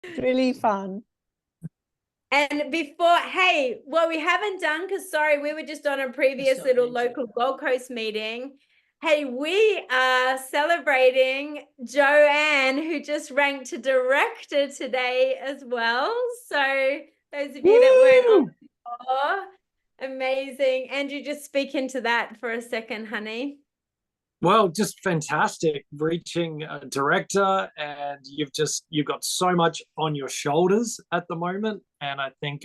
It's really fun. And before, hey, what we haven't done, because sorry, we were just on a previous little local Gold Coast meeting. Hey, we are celebrating Joanne, who just ranked to director today as well. So those of you that weren't on Woo! before, amazing. Andrew, just speak into that for a second, honey. Well, just fantastic reaching a director, and you've got so much on your shoulders at the moment. And I think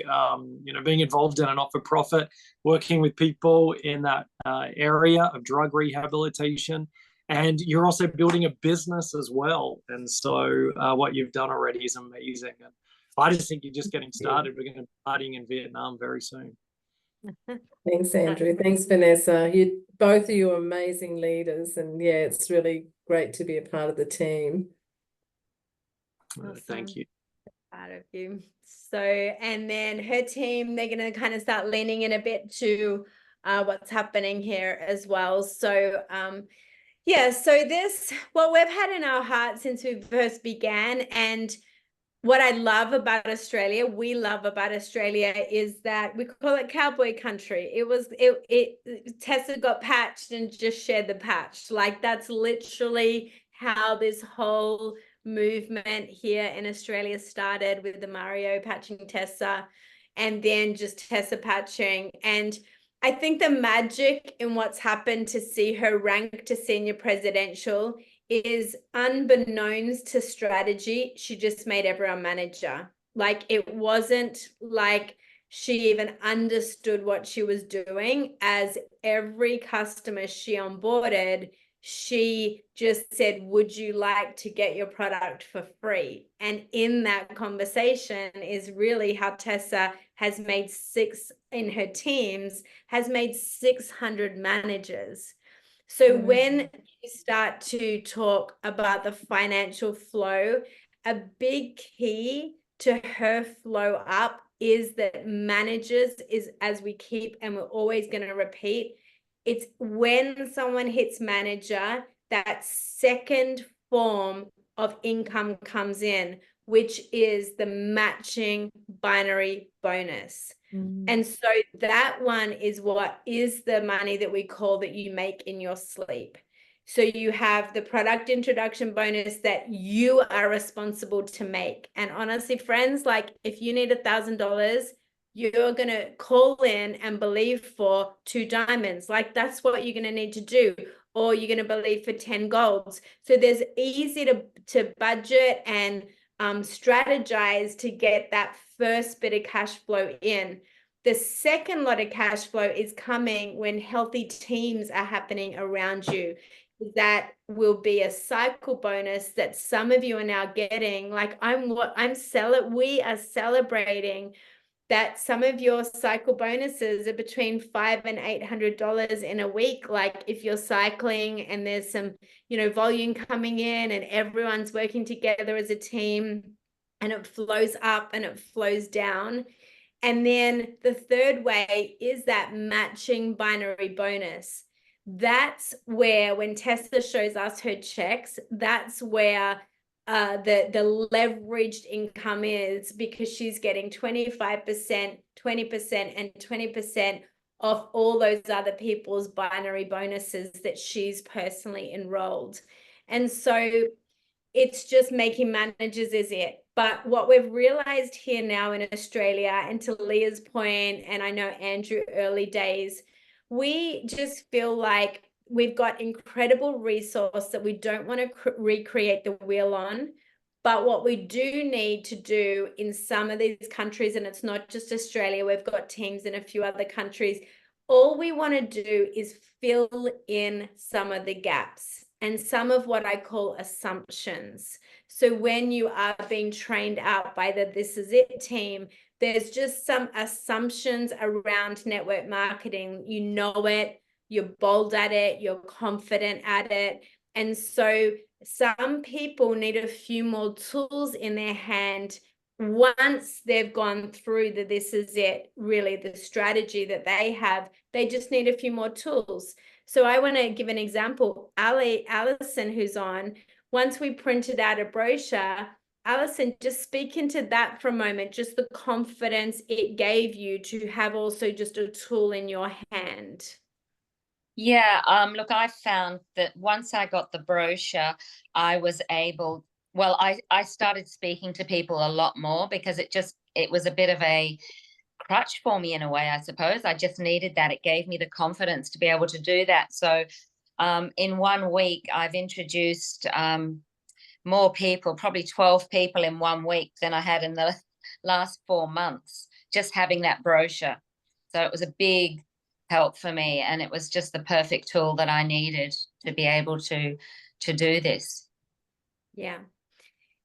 being involved in a not-for-profit, working with people in that area of drug rehabilitation, and you're also building a business as well. And so what you've done already is amazing. And I just think you're just getting started. We're going to be partying in Vietnam very soon. Thanks, Andrew. Thanks, Vanessa. You both of you are amazing leaders, and yeah, it's really great to be a part of the team. Awesome. Thank you. Proud of you. So, and then her team, they're going to kind of start leaning in a bit to what's happening here as well. So, yeah, so this, what we've had in our hearts since we first began, and what I love about Australia, we love about Australia, is that we call it cowboy country. Tessa got patched and just shared the patch. Like, that's literally how this whole movement here in Australia started, with the Mario patching Tessa, and then just Tessa patching. And I think the magic in what's happened to see her rank to senior presidential is, unbeknownst to strategy, she just made everyone manager. Like, it wasn't like she even understood what she was doing. As every customer she onboarded, she just said, would you like to get your product for free? And in that conversation is really how Tessa has made in her teams, has made 600 managers. So when you start to talk about the financial flow, a big key to her flow up is that managers is, as we keep, and we're always going to repeat, it's when someone hits manager, that second form of income comes in, which is the matching binary bonus. And so that one is what is the money that we call that you make in your sleep. So you have the product introduction bonus that you are responsible to make. And honestly, friends, like, if you need $1,000, you're going to call in and believe for 2 diamonds. Like, that's what you're going to need to do. Or you're going to believe for 10 golds. So there's easy to budget and strategize to get that first bit of cash flow in. The second lot of cash flow is coming when healthy teams are happening around you. That will be a cycle bonus that some of you are now getting. Like, we are celebrating that some of your cycle bonuses are between $500 and $800 in a week. Like, if you're cycling and there's some, volume coming in and everyone's working together as a team, and it flows up and it flows down. And then the third way is that matching binary bonus. That's where, when Tessa shows us her checks, that's where the leveraged income is, because she's getting 25%, 20%, and 20% off all those other people's binary bonuses that she's personally enrolled. And so it's just making managers is it. But what we've realized here now in Australia, and to Leah's point, and I know Andrew, early days, we just feel like we've got incredible resource that we don't want to recreate the wheel on. But what we do need to do in some of these countries, and it's not just Australia, we've got teams in a few other countries, all we want to do is fill in some of the gaps and some of what I call assumptions. So when you are being trained out by the This Is It team, there's just some assumptions around network marketing. You know it, you're bold at it, you're confident at it. And so some people need a few more tools in their hand once they've gone through the This Is It, really the strategy that they have. They just need a few more tools. So I want to give an example. Allison, who's on, once we printed out a brochure, Alison, just speak into that for a moment, just the confidence it gave you to have also just a tool in your hand. Yeah, look, I found that once I got the brochure, I was able, well, I started speaking to people a lot more because it was a bit of a crutch for me in a way, I suppose. I just needed that. It gave me the confidence to be able to do that. So in 1 week, I've introduced more people, probably 12 people in 1 week than I had in the last 4 months, just having that brochure. So it was a big help for me, and it was just the perfect tool that I needed to be able to do this. Yeah.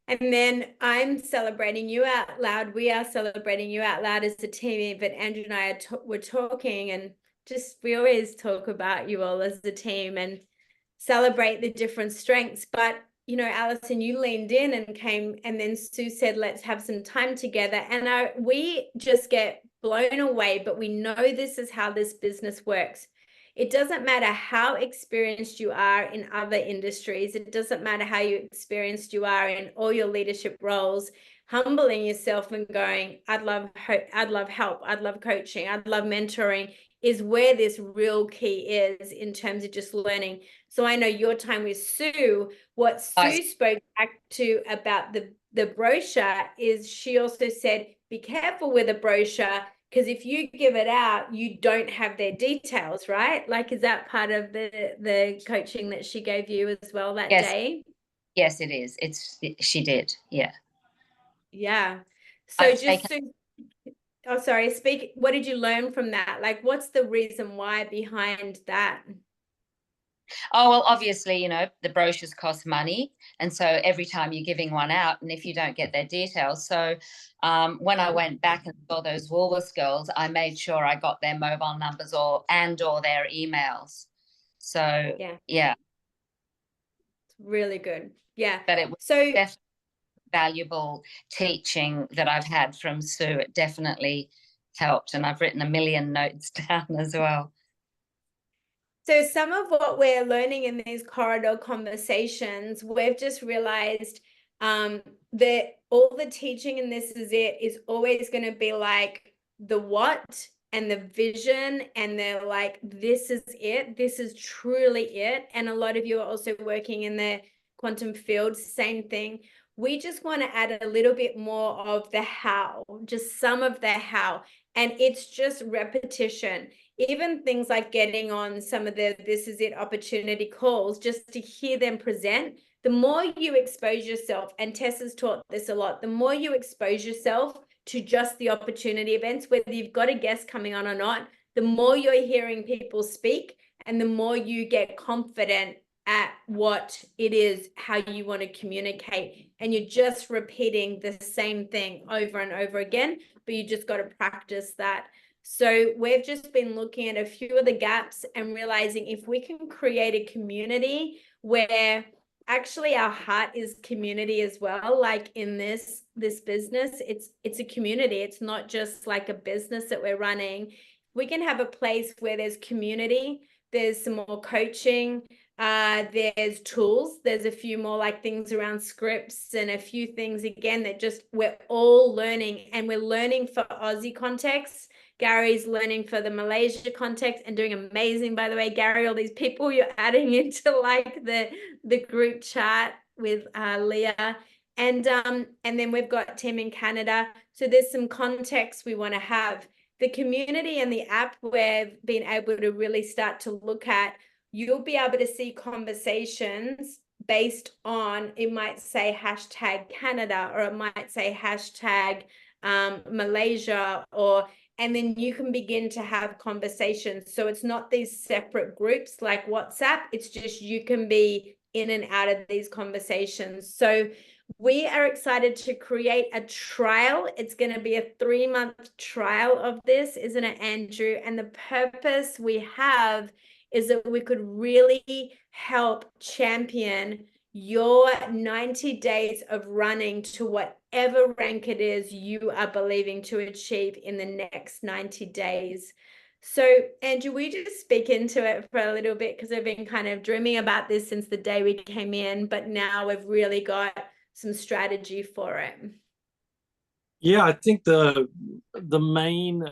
And then I'm celebrating you out loud. We are celebrating you out loud as a team. But Andrew and I were talking, and just we always talk about you all as a team and celebrate the different strengths. But you know, Alison, you leaned in and came, and then Sue said, let's have some time together. And we just get blown away, but we know this is how this business works. It doesn't matter how experienced you are in other industries. It doesn't matter how experienced you are in all your leadership roles. Humbling yourself and going, I'd love help, I'd love coaching, I'd love mentoring is where this real key is in terms of just learning. So I know your time with Sue, what Sue spoke back to about the brochure is she also said, be careful with a brochure, because if you give it out, you don't have their details, right? Like, is that part of the coaching that she gave you as well that day? Yes, it is. She did. Yeah. Yeah. So oh, sorry, what did you learn from that? Like, what's the reason why behind that? Oh, well, obviously, you know, the brochures cost money. And so every time you're giving one out, and if you don't get their details. So when I went back and saw those Woolworths girls, I made sure I got their mobile numbers or their emails. So, yeah. Really good. Yeah. But it was definitely valuable teaching that I've had from Sue. It definitely helped. And I've written a million notes down as well. So some of what we're learning in these corridor conversations, we've just realized that all the teaching in This Is It is always going to be like the what and the vision, and they're like, this is it, this is truly it. And a lot of you are also working in the quantum field, same thing. We just want to add a little bit more of the how, just some of the how, and it's just repetition. Even things like getting on some of the This Is It opportunity calls, just to hear them present. The more you expose yourself, and Tessa's taught this a lot, the more you expose yourself to just the opportunity events, whether you've got a guest coming on or not, the more you're hearing people speak and the more you get confident at what it is, how you want to communicate. And you're just repeating the same thing over and over again, but you just got to practice that. So we've just been looking at a few of the gaps and realizing if we can create a community where actually our heart is community as well, like in this business, it's a community. It's not just like a business that we're running. We can have a place where there's community, there's some more coaching, there's tools, there's a few more like things around scripts and a few things again that just we're all learning, and we're learning for Aussie context. Gary's learning for the Malaysia context and doing amazing, by the way, Gary. All these people you're adding into like the group chat with Leah, and then we've got Tim in Canada. So there's some context we want to have. The community and the app we've been able to really start to look at. You'll be able to see conversations based on, it might say hashtag Canada, or it might say hashtag Malaysia, and then you can begin to have conversations. So it's not these separate groups like WhatsApp. It's just you can be in and out of these conversations. So we are excited to create a trial. It's going to be a 3-month trial of this, isn't it, Andrew? And the purpose we have is that we could really help champion your 90 days of running to whatever rank it is you are believing to achieve in the next 90 days. So, Andrew, we just speak into it for a little bit, because I've been kind of dreaming about this since the day we came in, but now we've really got some strategy for it? Yeah, I think the main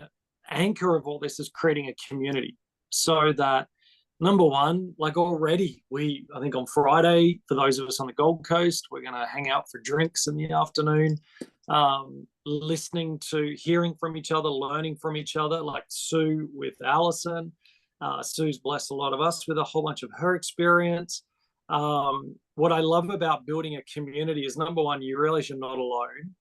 anchor of all this is creating a community, so that number one, like already I think on Friday, for those of us on the Gold Coast, we're going to hang out for drinks in the afternoon, hearing from each other, learning from each other, like Sue with Alison. Sue's blessed a lot of us with a whole bunch of her experience. What I love about building a community is, number one, you realize you're not alone.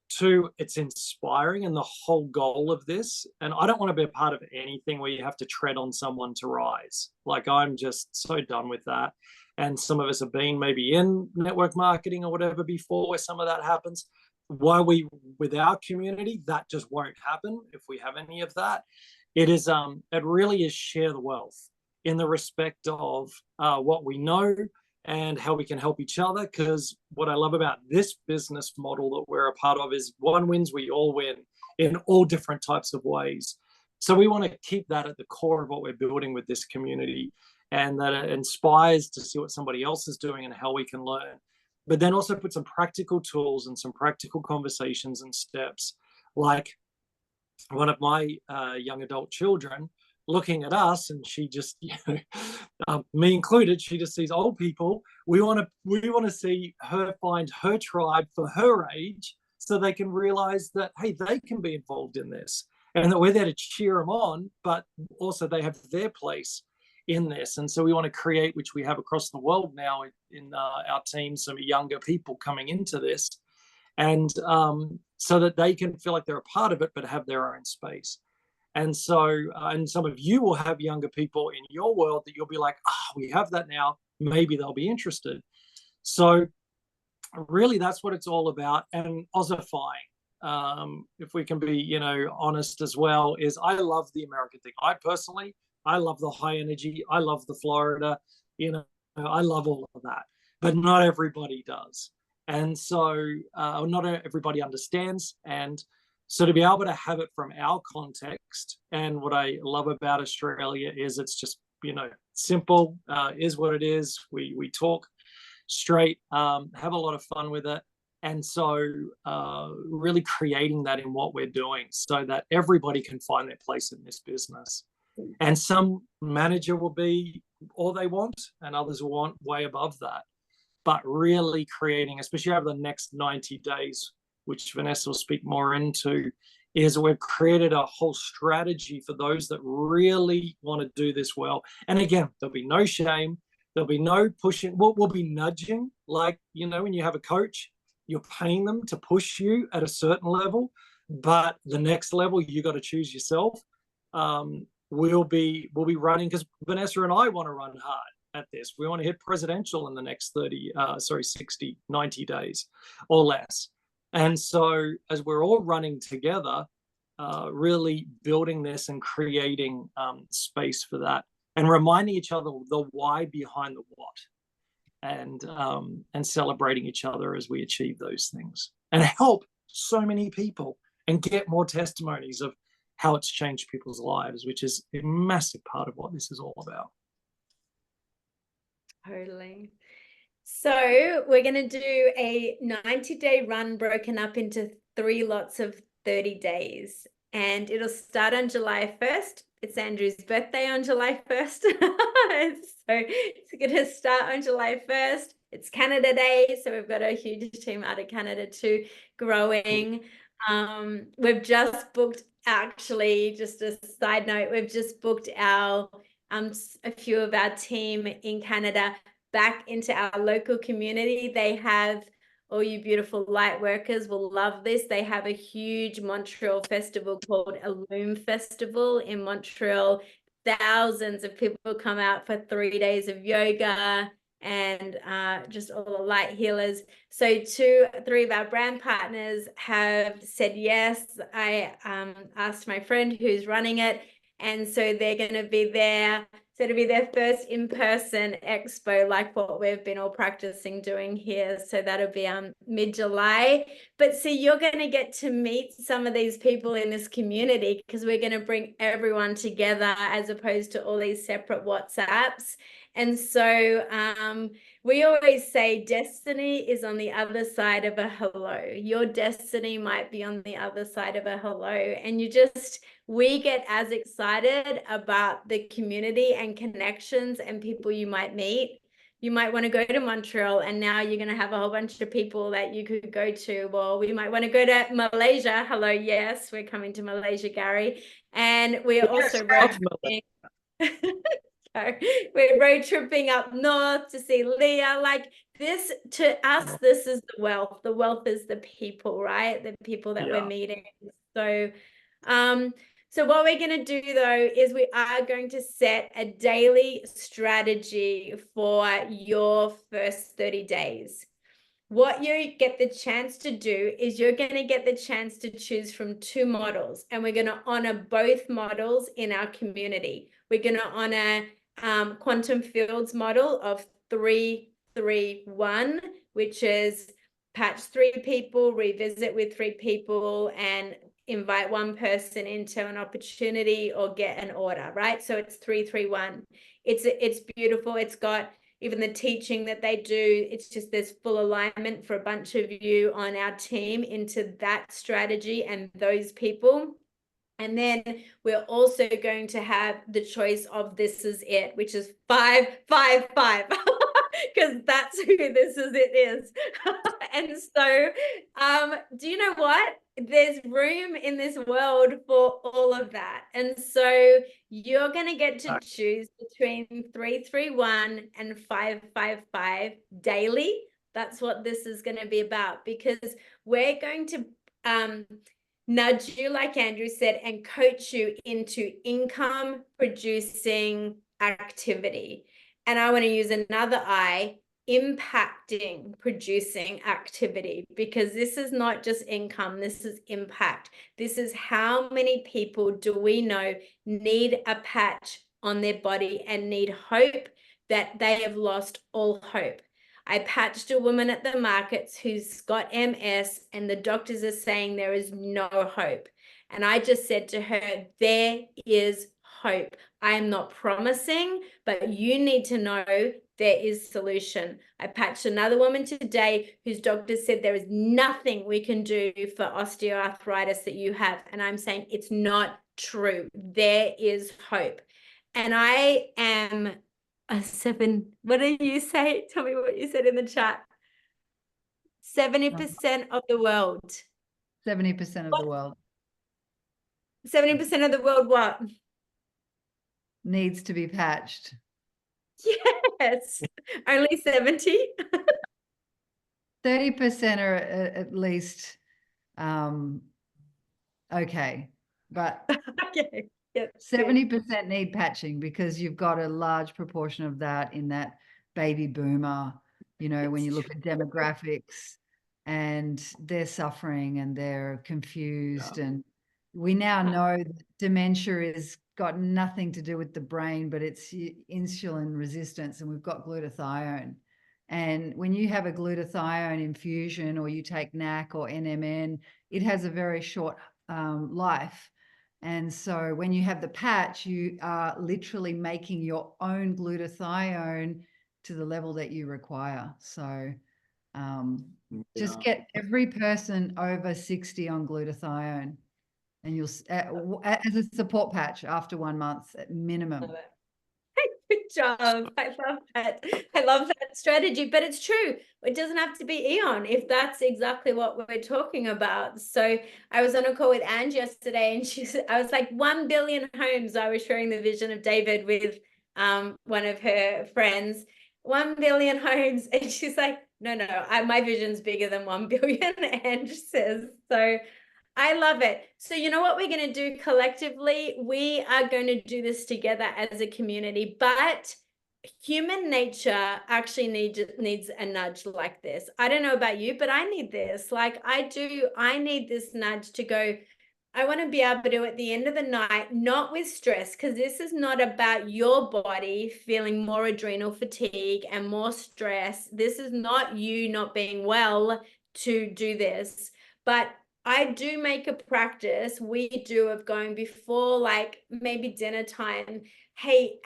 Two, it's inspiring, and the whole goal of this, and I don't want to be a part of anything where you have to tread on someone to rise. Like, I'm just so done with that. And some of us have been maybe in network marketing or whatever before, where some of that happens. With our community, that just won't happen if we have any of that. It really is share the wealth in the respect of what we know and how we can help each other. Because what I love about this business model that we're a part of is one wins, we all win in all different types of ways. So we want to keep that at the core of what we're building with this community, and that it inspires to see what somebody else is doing and how we can learn. But then also put some practical tools and some practical conversations and steps. Like one of my young adult children looking at us, and she just, me included, she just sees old people. We want to see her find her tribe for her age, so they can realize that, hey, they can be involved in this, and that we're there to cheer them on, but also they have their place in this. And so we want to create, which we have across the world now in our team, some younger people coming into this, and so that they can feel like they're a part of it, but have their own space. And so, and some of you will have younger people in your world that you'll be like, we have that now. Maybe they'll be interested. So really, that's what it's all about. And Ozifying, if we can be, honest as well, is I love the American thing. I love the high energy. I love the Florida, I love all of that, but not everybody does. And so not everybody understands. And so to be able to have it from our context, and what I love about Australia is it's just, simple, is what it is. We talk straight, have a lot of fun with it. And so really creating that in what we're doing, so that everybody can find their place in this business. And some manager will be all they want, and others will want way above that. But really creating, especially over the next 90 days, which Vanessa will speak more into, is we've created a whole strategy for those that really want to do this well. And again, there'll be no shame. There'll be no pushing. We'll be nudging. Like, when you have a coach, you're paying them to push you at a certain level, but the next level, you got to choose yourself. We'll be running, because Vanessa and I want to run hard at this. We want to hit presidential in the next 60, 90 days or less. And so as we're all running together, really building this and creating space for that, and reminding each other the why behind the what, and celebrating each other as we achieve those things, and help so many people and get more testimonies of how it's changed people's lives, which is a massive part of what this is all about. Totally. So we're going to do a 90-day run broken up into 3 lots of 30 days. And it'll start on July 1st. It's Andrew's birthday on July 1st. So it's going to start on July 1st. It's Canada Day. So we've got a huge team out of Canada too, growing. We've just booked, actually, just a side note, we've just booked a few of our team in Canada back into our local community. They have, all you beautiful light workers will love this, they have a huge Montreal festival called Illume Festival in Montreal. Thousands of people come out for 3 days of yoga and just all the light healers. So 3 of our brand partners have said yes. I asked my friend who's running it, and so they're going to be there. So it'll be their first in-person expo, like what we've been all practicing doing here. So that'll be mid-July. But see, you're going to get to meet some of these people in this community, because we're going to bring everyone together as opposed to all these separate WhatsApps. And so we always say destiny is on the other side of a hello. Your destiny might be on the other side of a hello. And we get as excited about the community and connections and people you might meet. You might want to go to Montreal, and now you're going to have a whole bunch of people that you could go to. Well, we might want to go to Malaysia. Hello, yes, we're coming to Malaysia, Gary. And we're also road tripping. We're road tripping up north to see Leah. Like this, to us, this is the wealth. The wealth is the people, right? The people that we're meeting. So, so what we're going to do though is we are going to set a daily strategy for your first 30 days. What you get the chance to do is you're going to get the chance to choose from 2 models, and we're going to honor both models in our community. We're going to honor Quantum Fields model of 3-3-1, which is patch 3 people, revisit with 3 people, and invite 1 person into an opportunity or get an order, right? So it's 3-3-1. It's beautiful. It's got even the teaching that they do. It's just there's full alignment for a bunch of you on our team into that strategy and those people. And then we're also going to have the choice of This Is It, which is 5-5-5, because that's who This Is It is. And so, do you know what? There's room in this world for all of that. And so you're going to get to choose between 3-3-1 and 5-5-5 daily. That's what this is going to be about, because we're going to nudge you, like Andrew said, and coach you into income producing activity. And I want to use another I, impacting producing activity, because this is not just income, this is impact. This is how many people do we know need a patch on their body and need hope that they have lost all hope. I patched a woman at the markets who's got MS, and the doctors are saying there is no hope. And I just said to her, there is hope. I am not promising, but you need to know there is solution. I patched another woman today whose doctor said there is nothing we can do for osteoarthritis that you have. And I'm saying it's not true. There is hope. And I am a 7. What did you say? Tell me what you said in the chat. 70% of the world. 70% of the world 70% of the world what? needs to be patched. Yes. Only 70. 30% are at least okay, but Okay. Yep. 70% need patching, because you've got a large proportion of that in that baby boomer, you know, when you look at demographics, and they're suffering and they're confused. And we now know that dementia is got nothing to do with the brain, but it's insulin resistance, and we've got glutathione. And when you have a glutathione infusion, or you take NAC or NMN, it has a very short life. And so when you have the patch, you are literally making your own glutathione to the level that you require. So just get every person over 60 on glutathione, and you'll as a support patch after 1 month at minimum. Good job. I love that. I love that strategy, but it's true. It doesn't have to be Eon if that's exactly what we're talking about. So I was on a call with Ange yesterday, and I was like, 1 billion homes. I was sharing the vision of David with one of her friends. 1 billion homes. And she's like, no, my vision's bigger than 1 billion. Ange says, so I love it. So you know what we're going to do collectively? We are going to do this together as a community, but human nature actually needs a nudge like this. I don't know about you, but I need this. Like I need this nudge to go, I want to be able to, at the end of the night, not with stress, because this is not about your body feeling more adrenal fatigue and more stress. This is not you not being well to do this, but I do make a practice, we do, of going before like maybe dinner time. Hey,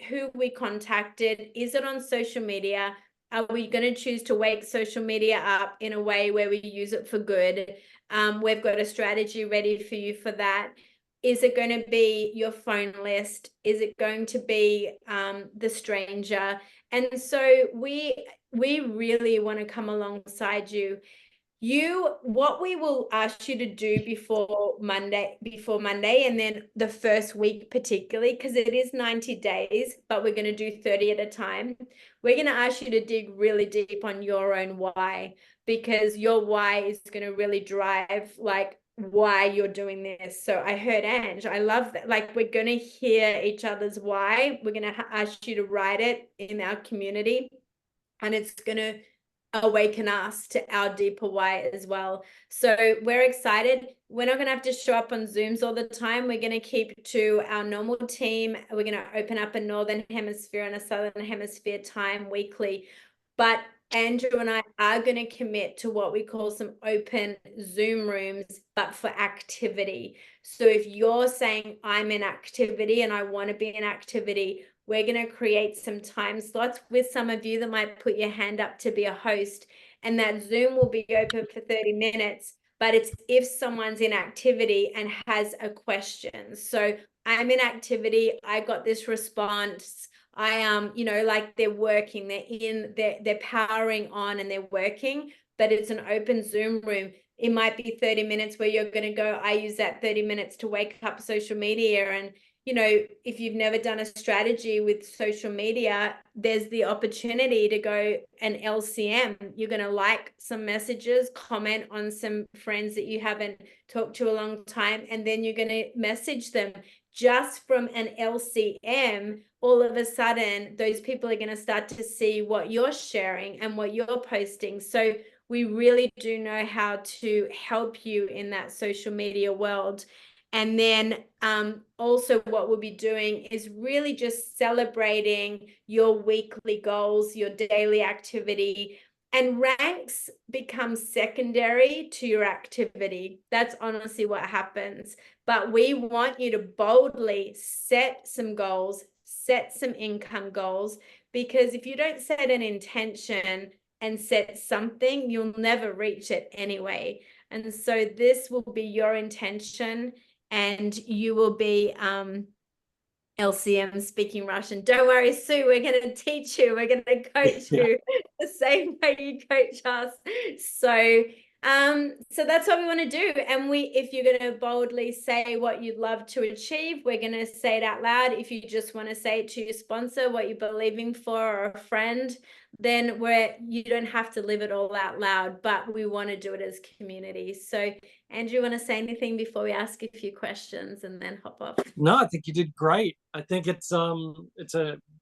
who we contacted? Is it on social media? Are we going to choose to wake social media up in a way where we use it for good? We've got a strategy ready for you for that. Is it going to be your phone list? Is it going to be the stranger? And so we really want to come alongside you. What we will ask you to do before Monday, and then the first week particularly, because it is 90 days, but we're going to do 30 at a time. We're going to ask you to dig really deep on your own why, because your why is going to really drive like why you're doing this. So I heard Ange, I love that. Like, we're going to hear each other's why. We're going to ask you to write it in our community, and it's going to awaken us to our deeper why as well. So we're excited. We're not going to have to show up on Zooms all the time. We're going to keep to our normal team. We're going to open up a Northern Hemisphere and a Southern Hemisphere time weekly. But Andrew and I are going to commit to what we call some open Zoom rooms, but for activity. So if you're saying I'm in activity and I want to be in activity, we're going to create some time slots with some of you that might put your hand up to be a host, and that Zoom will be open for 30 minutes, but it's if someone's in activity and has a question. So I'm in activity, I got this response, you know, like they're working, they're powering on and they're working, but it's an open Zoom room. It might be 30 minutes where you're going to go, I use that 30 minutes to wake up social media. And you know, if you've never done a strategy with social media, there's the opportunity to go an LCM. You're going to like some messages, comment on some friends that you haven't talked to a long time, and then you're going to message them. Just from an LCM, all of a sudden, those people are going to start to see what you're sharing and what you're posting. So we really do know how to help you in that social media world. And then also what we'll be doing is really just celebrating your weekly goals, your daily activity, and ranks become secondary to your activity. That's honestly what happens. But we want you to boldly set some goals, set some income goals, because if you don't set an intention and set something, you'll never reach it anyway. And so this will be your intention, and you will be LCM speaking Russian. Don't worry, Sue, we're going to teach you. We're going to coach you the same way you coach us. So that's what we want to do. And if you're going to boldly say what you'd love to achieve, we're going to say it out loud. If you just want to say it to your sponsor, what you're believing for, or a friend, then you don't have to live it all out loud, but we want to do it as community. So Andrew, you want to say anything before we ask a few questions and then hop off? No, I think you did great. I think it's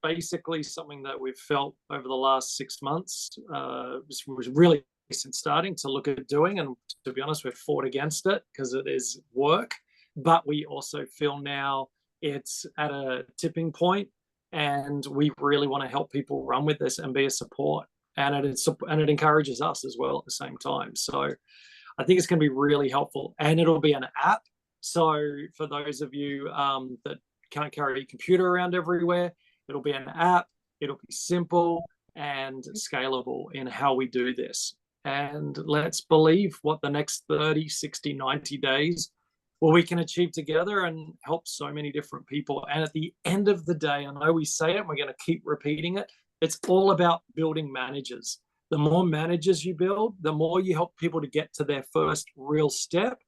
basically something that we've felt over the last 6 months. Was really since starting to look at doing, and to be honest, we've fought against it because it is work. But we also feel now it's at a tipping point, and we really want to help people run with this and be a support. And it encourages us as well at the same time. So I think it's going to be really helpful, and it'll be an app. So for those of you that can't carry a computer around everywhere, it'll be an app. It'll be simple and scalable in how we do this. And let's believe what the next 30, 60, 90 days, well, we can achieve together and help so many different people. And at the end of the day, I know we say it, and we're going to keep repeating it, it's all about building managers. The more managers you build, the more you help people to get to their first real step,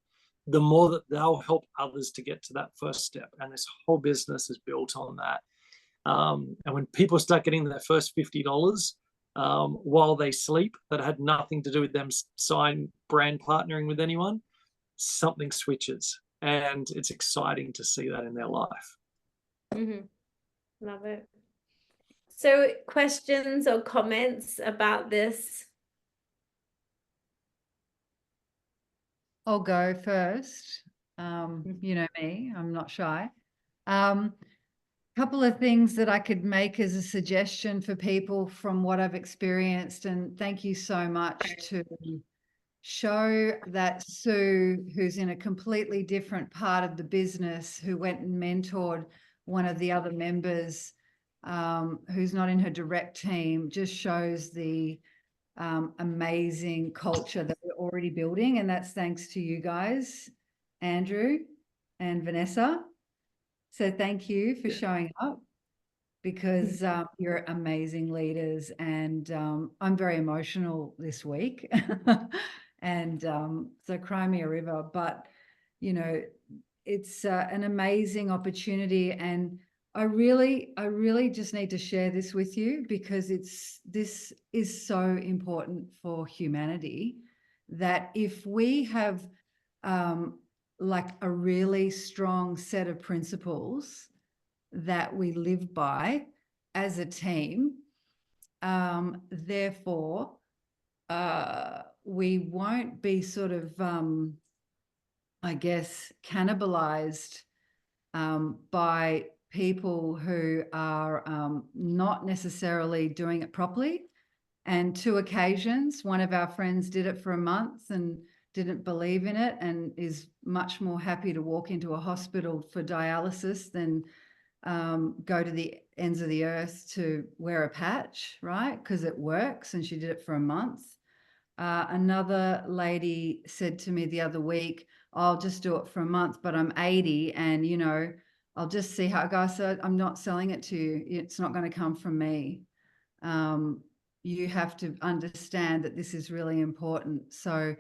the more that they'll help others to get to that first step. And this whole business is built on that. And when people start getting their first $50 while they sleep, that had nothing to do with them brand partnering with anyone, something switches. And it's exciting to see that in their life. Mm-hmm. Love it. So questions or comments about this? I'll go first. You know me, I'm not shy. Couple of things that I could make as a suggestion for people from what I've experienced, and thank you so much to show that Sue, who's in a completely different part of the business, who went and mentored one of the other members, who's not in her direct team, just shows the amazing culture that we're already building. And that's thanks to you guys, Andrew and Vanessa. So thank you for showing up, because you're amazing leaders. And I'm very emotional this week. And so cry me a river. But, you know, it's an amazing opportunity. And I really just need to share this with you, because this is so important for humanity, that if we have like a really strong set of principles that we live by as a team, therefore we won't be sort of I guess cannibalized by people who are not necessarily doing it properly. And 2 occasions, one of our friends did it for a month and didn't believe in it, and is much more happy to walk into a hospital for dialysis than go to the ends of the earth to wear a patch, right? Because it works, and she did it for a month. Another lady said to me the other week, I'll just do it for a month, but I'm 80 and, you know, I'll just see how it goes. So I'm not selling it to you. It's not going to come from me. You have to understand that this is really important. So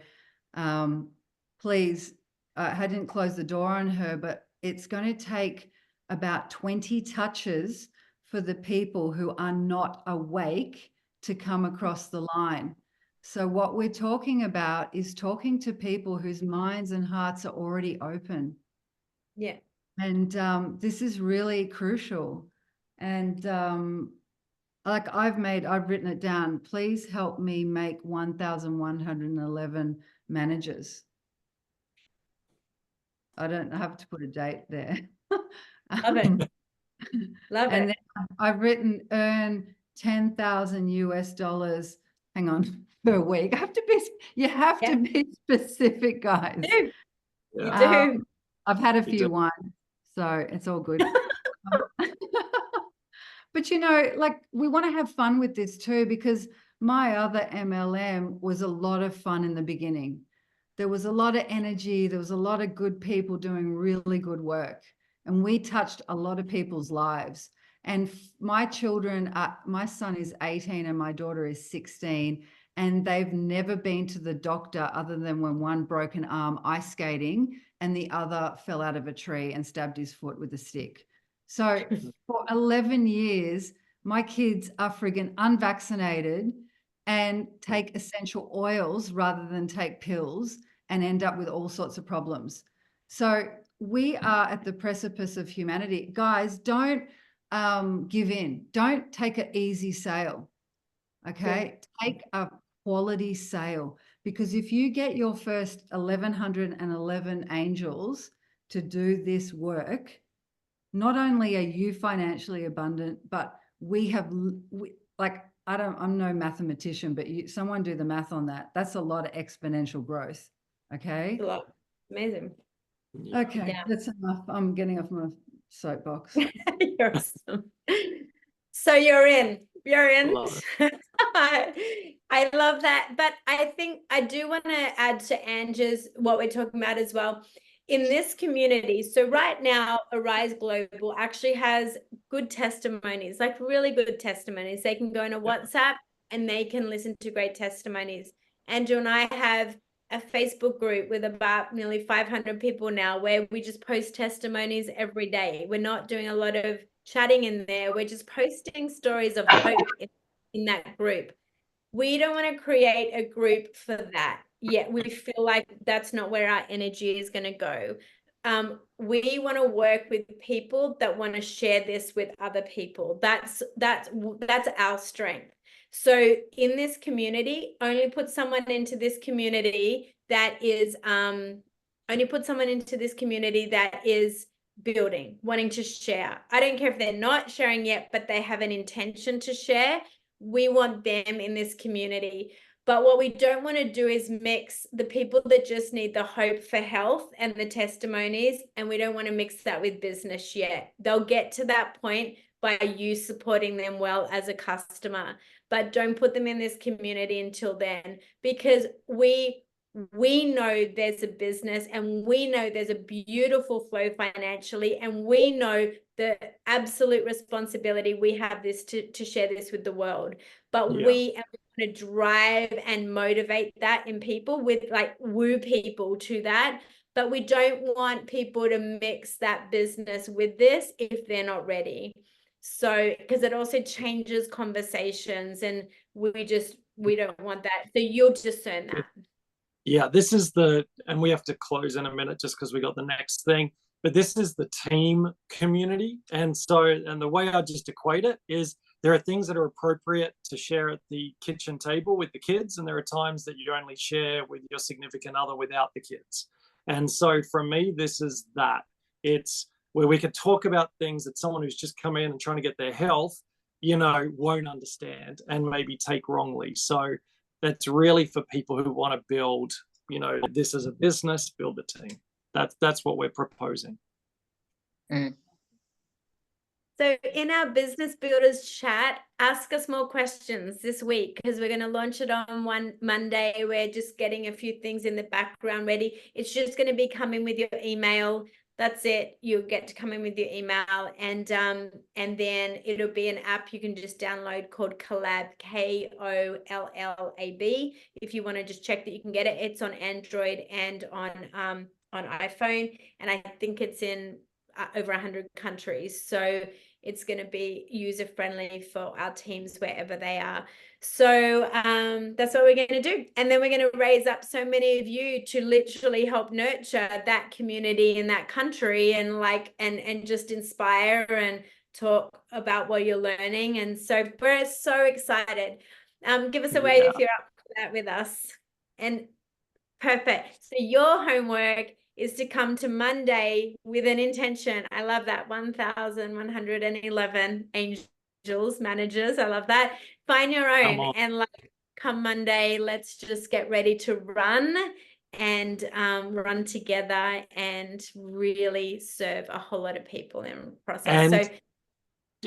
please, I didn't close the door on her, but it's going to take about 20 touches for the people who are not awake to come across the line. So what we're talking about is talking to people whose minds and hearts are already open. Yeah. And this is really crucial. And like I've written it down. Please help me make 1,111 managers. I don't have to put a date there. Love it. Love and it. then I've written earn $10,000 hang on, per week. You have to be specific, guys. You do. Yeah. You do. I've had a do. few wines, so it's all good. But you know, like, we want to have fun with this too, because my other MLM was a lot of fun in the beginning. There was a lot of energy. There was a lot of good people doing really good work. And we touched a lot of people's lives. And my children, my son is 18 and my daughter is 16. And they've never been to the doctor other than when one broke an arm ice skating and the other fell out of a tree and stabbed his foot with a stick. So for 11 years, my kids are friggin' unvaccinated and take essential oils rather than take pills and end up with all sorts of problems. So we are at the precipice of humanity. Guys, don't give in. Don't take an easy sale, okay? Yeah. Take a quality sale, because if you get your first 1,111 angels to do this work, not only are you financially abundant, but I'm no mathematician, but someone do the math on that. That's a lot of exponential growth. Okay. A lot. Amazing. Okay. Yeah. That's enough. I'm getting off my soapbox. You're awesome. So you're in. Love I love that. But I think I do want to add to Angie's what we're talking about as well. In this community, so right now, Arise Global actually has good testimonies, like really good testimonies. They can go into WhatsApp and they can listen to great testimonies. Andrew and I have a Facebook group with about nearly 500 people now, where we just post testimonies every day. We're not doing a lot of chatting in there. We're just posting stories of hope in that group. We don't want to create a group for that. Yet we feel like that's not where our energy is going to go. We want to work with people that want to share this with other people. That's our strength. So in this community, only put someone into this community that is building, wanting to share. I don't care if they're not sharing yet, but they have an intention to share. We want them in this community. But what we don't want to do is mix the people that just need the hope for health and the testimonies, and we don't want to mix that with business yet. They'll get to that point by you supporting them well as a customer, but don't put them in this community until then, because we know there's a business, and we know there's a beautiful flow financially, and we know the absolute responsibility we have this to share this with the world. But Yeah. we want to drive and motivate that in people, with like woo people to that. But we don't want people to mix that business with this if they're not ready. So, because it also changes conversations, and we don't want that. So you'll discern that. Yeah, and we have to close in a minute just because we got the next thing, but this is the team community. And the way I just equate it is there are things that are appropriate to share at the kitchen table with the kids, and there are times that you only share with your significant other without the kids. And so for me, this is that. It's where we can talk about things that someone who's just come in and trying to get their health, won't understand and maybe take wrongly. So that's really for people who want to build, this as a business, build a team. That's what we're proposing. Mm. So in our business builders chat, ask us more questions this week, because we're going to launch it on one Monday. We're just getting a few things in the background ready. It's just going to be coming with your email. That's it. You'll get to come in with your email, and then it'll be an app you can just download called Kollab, Kollab. If you want to just check that you can get it, it's on Android and on iPhone, and I think it's in over 100 countries. So it's going to be user friendly for our teams wherever they are. So that's what we're going to do. And then we're going to raise up so many of you to literally help nurture that community in that country, and and just inspire and talk about what you're learning. And so we're so excited. Give us a wave if you're up for that with us. And perfect. So your homework is to come to Monday with an intention. I love that. 1,111 angels, managers. I love that. Find your own, and come Monday, let's just get ready to run and run together and really serve a whole lot of people in the process.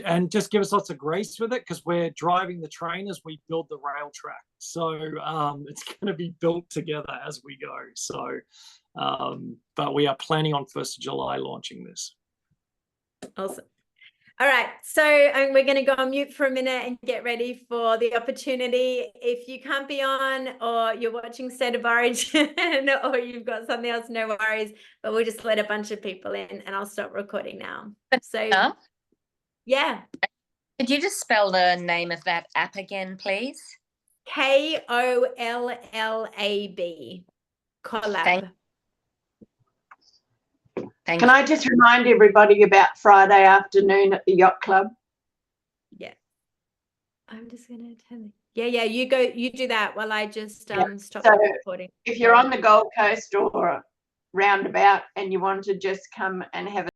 And just give us lots of grace with it, because we're driving the train as we build the rail track. So it's going to be built together as we go. So, but we are planning on 1st of July launching this. Awesome. All right. So we're going to go on mute for a minute and get ready for the opportunity. If you can't be on, or you're watching State of Origin, or you've got something else, no worries. But we'll just let a bunch of people in, and I'll stop recording now. So. Yeah. Could you just spell the name of that app again, please? Kollab. Kollab. Thank Can you. I just remind everybody about Friday afternoon at the Yacht Club? Yeah. I'm just going to tell you. Yeah, you go, you do that while I just stop the recording. If you're on the Gold Coast or roundabout and you want to just come and have